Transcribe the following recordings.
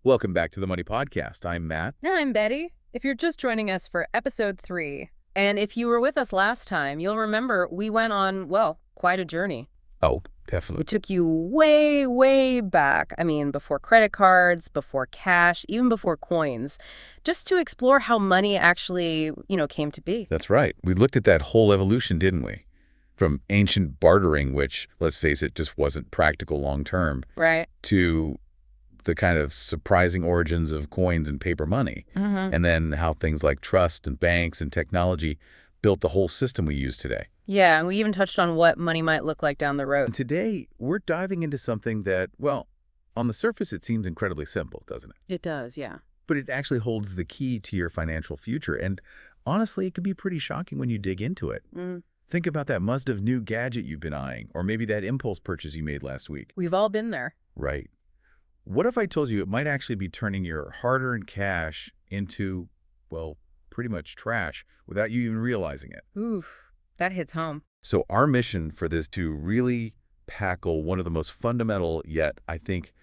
Welcome back to the Money Podcast. I'm Matt. And I'm Betty. If you're just joining us for episode 3, and if you were with us last time, you'll remember we went on, well, quite a journey. Oh, definitely. We took you way, way back. I mean, before credit cards, before cash, even before coins, just to explore how money actually, came to be. That's right. We looked at that whole evolution, didn't we? From ancient bartering, which, let's face it, just wasn't practical long-term, Right. to the kind of surprising origins of coins and paper money. Mm-hmm. And then how things like trust and banks and technology built the whole system we use today. Yeah, and we even touched on what money might look like down the road. And today, we're diving into something that, well, on the surface, it seems incredibly simple, doesn't it? It does, yeah. But it actually holds the key to your financial future. And honestly, it can be pretty shocking when you dig into it. Mm. Think about that must-have new gadget you've been eyeing, or maybe that impulse purchase you made last week. We've all been there. Right. What if I told you it might actually be turning your hard-earned cash into, well, pretty much trash without you even realizing it? Oof, that hits home. So our mission for this to really tackle one of the most fundamental yet, I think,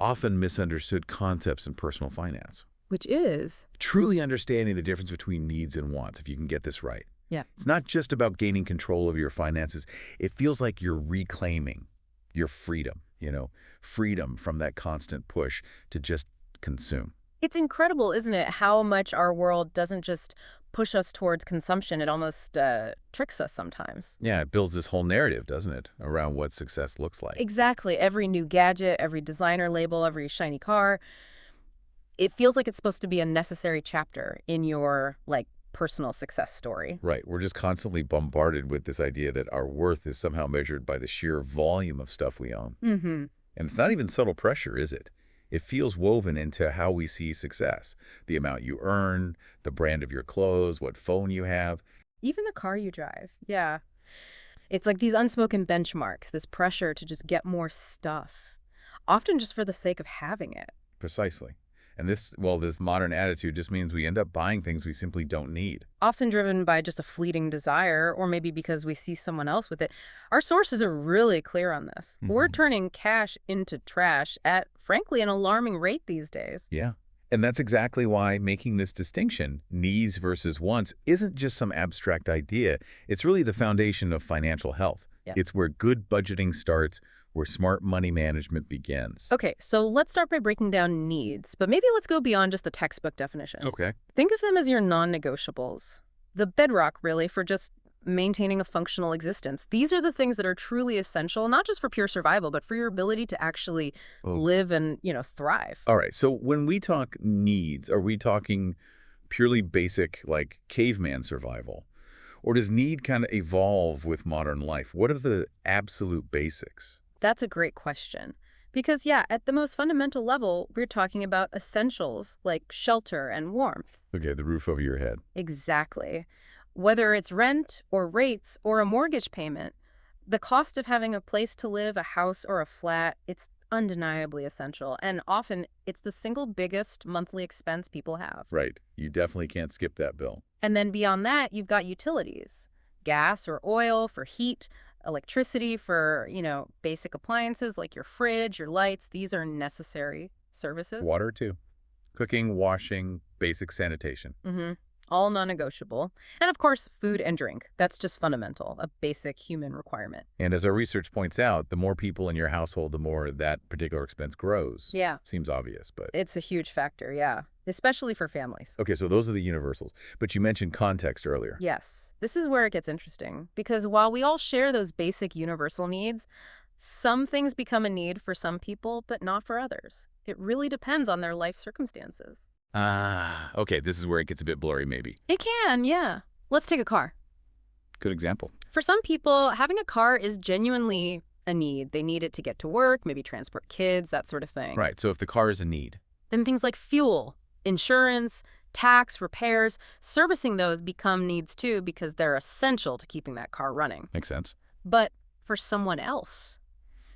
often misunderstood concepts in personal finance. Which is? Truly understanding the difference between needs and wants, if you can get this right. Yeah. It's not just about gaining control of your finances. It feels like you're reclaiming your freedom, freedom from that constant push to just consume. It's incredible, isn't it, how much our world doesn't just push us towards consumption. It almost tricks us sometimes. Yeah, it builds this whole narrative, doesn't it, around what success looks like. Exactly. Every new gadget, every designer label, every shiny car, it feels like it's supposed to be a necessary chapter in your, personal success story. Right. We're just constantly bombarded with this idea that our worth is somehow measured by the sheer volume of stuff we own. Mm-hmm. And it's not even subtle pressure, is it? It feels woven into how we see success. The amount you earn, the brand of your clothes, what phone you have. Even the car you drive. Yeah. It's like these unspoken benchmarks, this pressure to just get more stuff, often just for the sake of having it. Precisely. And this modern attitude just means we end up buying things we simply don't need. Often driven by just a fleeting desire, or maybe because we see someone else with it. Our sources are really clear on this. Mm-hmm. We're turning cash into trash at, frankly, an alarming rate these days. Yeah. And that's exactly why making this distinction, needs versus wants, isn't just some abstract idea. It's really the foundation of financial health. Yeah. It's where good budgeting starts, where smart money management begins. Okay, so let's start by breaking down needs, but maybe let's go beyond just the textbook definition. Okay. Think of them as your non-negotiables. The bedrock, really, for just maintaining a functional existence. These are the things that are truly essential, not just for pure survival, but for your ability to actually live and, thrive. All right, so when we talk needs, are we talking purely basic, like caveman survival? Or does need kind of evolve with modern life? What are the absolute basics? That's a great question. Because, at the most fundamental level, we're talking about essentials like shelter and warmth. Okay, the roof over your head. Exactly. Whether it's rent or rates or a mortgage payment, the cost of having a place to live, a house or a flat, it's undeniably essential. And often, it's the single biggest monthly expense people have. Right. You definitely can't skip that bill. And then beyond that, you've got utilities. Gas or oil for heat, electricity for, basic appliances like your fridge, your lights. These are necessary services. Water, too. Cooking, washing, basic sanitation. Mm-hmm. All non-negotiable. And of course, food and drink. That's just fundamental, a basic human requirement. And as our research points out, the more people in your household, the more that particular expense grows. Yeah. Seems obvious, but... It's a huge factor, yeah. Especially for families. Okay, so those are the universals. But you mentioned context earlier. Yes. This is where it gets interesting. Because while we all share those basic universal needs, some things become a need for some people, but not for others. It really depends on their life circumstances. Okay, this is where it gets a bit blurry, maybe. It can, yeah. Let's take a car. Good example. For some people, having a car is genuinely a need. They need it to get to work, maybe transport kids, that sort of thing. Right, so if the car is a need. Then things like fuel, insurance, tax, repairs, servicing those become needs too because they're essential to keeping that car running. Makes sense. But for someone else,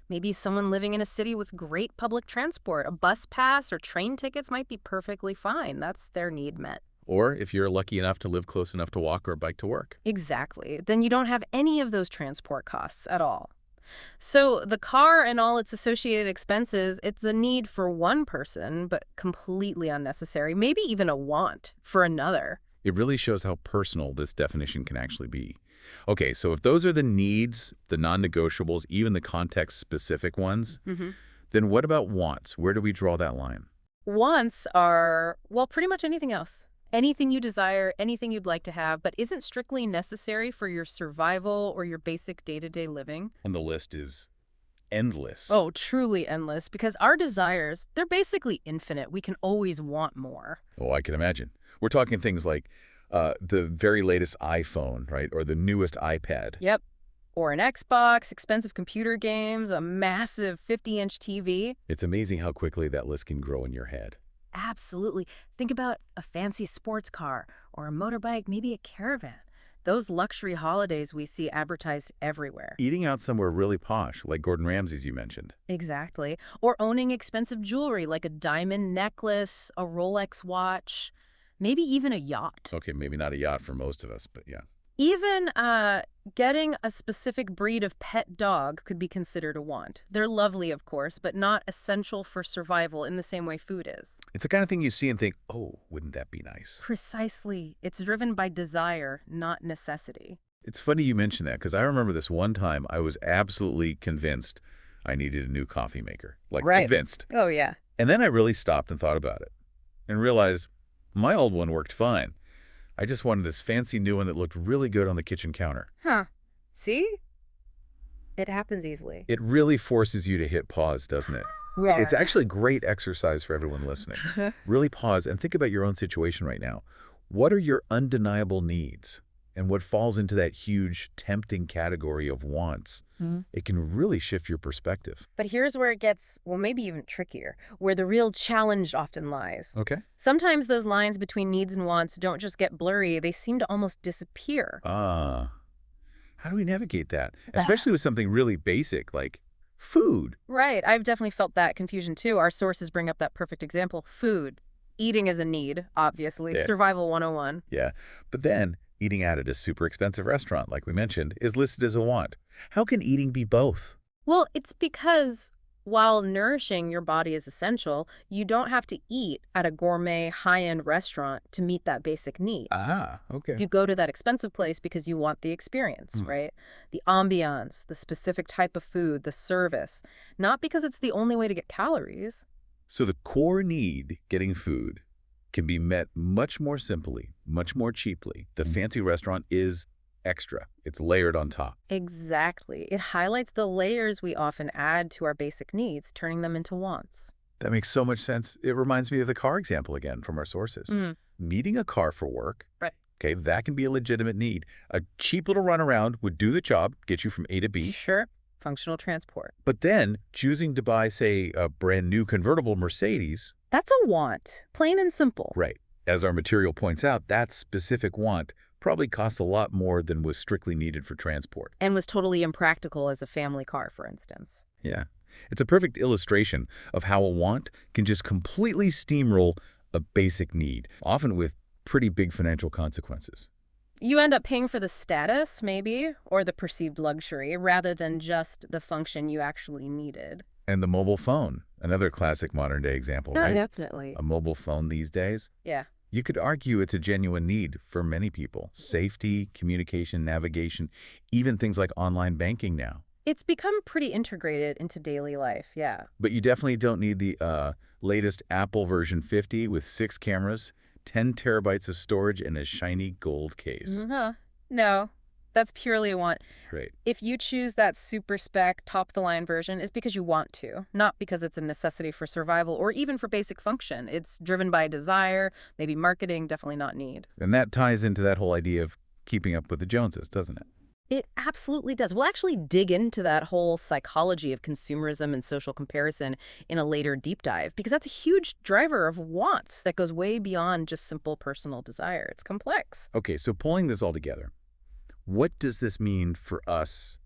maybe someone living in a city with great public transport, a bus pass or train tickets might be perfectly fine. That's their need met. Or if you're lucky enough to live close enough to walk or bike to work. Exactly. Then you don't have any of those transport costs at all. So the car and all its associated expenses, it's a need for one person, but completely unnecessary, maybe even a want for another. It really shows how personal this definition can actually be. Okay, so if those are the needs, the non-negotiables, even the context-specific ones, Hmm. then what about wants? Where do we draw that line? Wants are, well, pretty much anything else. Anything you desire, anything you'd like to have, but isn't strictly necessary for your survival or your basic day-to-day living. And the list is endless. Oh, truly endless, because our desires, they're basically infinite. We can always want more. Oh, I can imagine. We're talking things like the very latest iPhone, right? Or the newest iPad. Yep. Or an Xbox, expensive computer games, a massive 50-inch TV. It's amazing how quickly that list can grow in your head. Absolutely. Think about a fancy sports car or a motorbike, maybe a caravan. Those luxury holidays we see advertised everywhere. Eating out somewhere really posh, like Gordon Ramsay's you mentioned. Exactly. Or owning expensive jewelry like a diamond necklace, a Rolex watch, maybe even a yacht. Okay, maybe not a yacht for most of us, but yeah. Even getting a specific breed of pet dog could be considered a want. They're lovely, of course, but not essential for survival in the same way food is. It's the kind of thing you see and think, oh, wouldn't that be nice? Precisely. It's driven by desire, not necessity. It's funny you mention that because I remember this one time I was absolutely convinced I needed a new coffee maker. Like, Right. convinced. Oh, yeah. And then I really stopped and thought about it and realized my old one worked fine. I just wanted this fancy new one that looked really good on the kitchen counter. Huh. See? It happens easily. It really forces you to hit pause, doesn't it? Yeah. It's actually great exercise for everyone listening. Really pause and think about your own situation right now. What are your undeniable needs? And what falls into that huge, tempting category of wants? It can really shift your perspective. But here's where it gets, well, maybe even trickier, where the real challenge often lies. Okay. Sometimes those lines between needs and wants don't just get blurry, they seem to almost disappear. How do we navigate that? Especially with something really basic like food. Right, I've definitely felt that confusion too. Our sources bring up that perfect example, food. Eating is a need, obviously. Yeah. Survival 101. Yeah. But then eating out at a super expensive restaurant, like we mentioned, is listed as a want. How can eating be both? Well, it's because while nourishing your body is essential, you don't have to eat at a gourmet, high-end restaurant to meet that basic need. Okay. You go to that expensive place because you want the experience, right? The ambiance, the specific type of food, the service, not because it's the only way to get calories. So the core need, getting food, can be met much more simply, much more cheaply. The fancy restaurant is extra. It's layered on top. Exactly. It highlights the layers we often add to our basic needs, turning them into wants. That makes so much sense. It reminds me of the car example again from our sources. Needing a car for work, Right. okay, that can be a legitimate need. A cheap little runaround would do the job, get you from A to B. Sure. Functional transport. But then choosing to buy, say, a brand new convertible Mercedes, That's a want, plain and simple. right, as our material points out, that specific want probably costs a lot more than was strictly needed for transport. And was totally impractical as a family car, for instance. Yeah. It's a perfect illustration of how a want can just completely steamroll a basic need, often with pretty big financial consequences. You end up paying for the status, maybe, or the perceived luxury, rather than just the function you actually needed. And the mobile phone, another classic modern-day example, right? Definitely. A mobile phone these days, Yeah. you could argue it's a genuine need for many people. Safety, communication, navigation, even things like online banking now. It's become pretty integrated into daily life, yeah. But you definitely don't need the latest Apple version 50 with 6 cameras, 10 terabytes of storage, and a shiny gold case. No, that's purely a want. Great. If you choose that super spec, top-of-the-line version, it's because you want to, not because it's a necessity for survival or even for basic function. It's driven by desire, maybe marketing, definitely not need. And that ties into that whole idea of keeping up with the Joneses, doesn't it? It absolutely does. We'll actually dig into that whole psychology of consumerism and social comparison in a later deep dive, because that's a huge driver of wants that goes way beyond just simple personal desire. It's complex. Okay, so pulling this all together, what does this mean for us,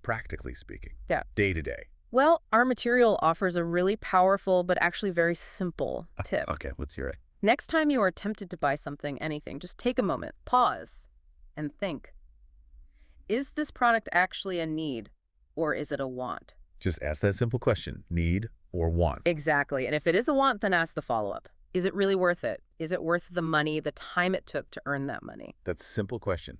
practically speaking? Yeah. Day to day? Well, our material offers a really powerful but actually very simple tip. Okay, let's hear it. Next time you are tempted to buy something, anything, just take a moment, pause, and think. Is this product actually a need? or is it a want? Just ask that simple question, need or want. Exactly. And if it is a want, then ask the follow-up. Is it really worth it? Is it worth the money, the time it took to earn that money? That's a simple question.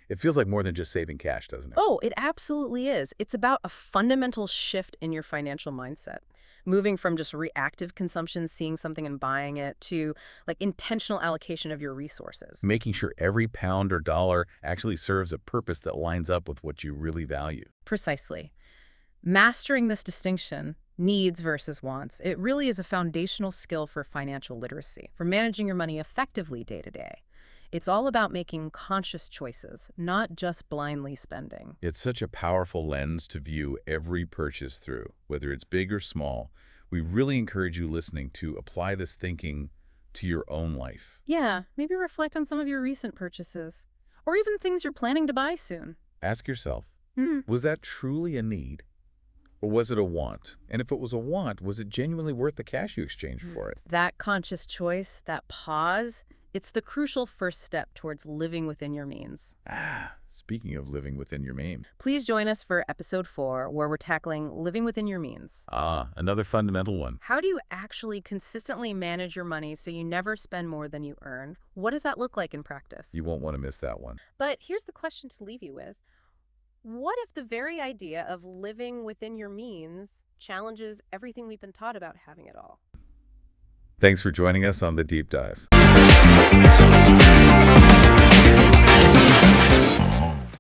It feels like more than just saving cash, doesn't it? Oh, it absolutely is. It's about a fundamental shift in your financial mindset, moving from just reactive consumption, seeing something and buying it, to like intentional allocation of your resources. Making sure every pound or dollar actually serves a purpose that lines up with what you really value. Precisely. Mastering this distinction, needs versus wants, it really is a foundational skill for financial literacy, for managing your money effectively day to day. It's all about making conscious choices, not just blindly spending. It's such a powerful lens to view every purchase through, whether it's big or small. We really encourage you listening to apply this thinking to your own life. Yeah, maybe reflect on some of your recent purchases, or even things you're planning to buy soon. Ask yourself, Hmm. was that truly a need? Or was it a want? And if it was a want, was it genuinely worth the cash you exchanged for it? That conscious choice, that pause, it's the crucial first step towards living within your means. Speaking of living within your means. Please join us for episode 4, where we're tackling living within your means. Another fundamental one. How do you actually consistently manage your money so you never spend more than you earn? What does that look like in practice? You won't want to miss that one. But here's the question to leave you with. What if the very idea of living within your means challenges everything we've been taught about having it all? Thanks for joining us on The Deep Dive.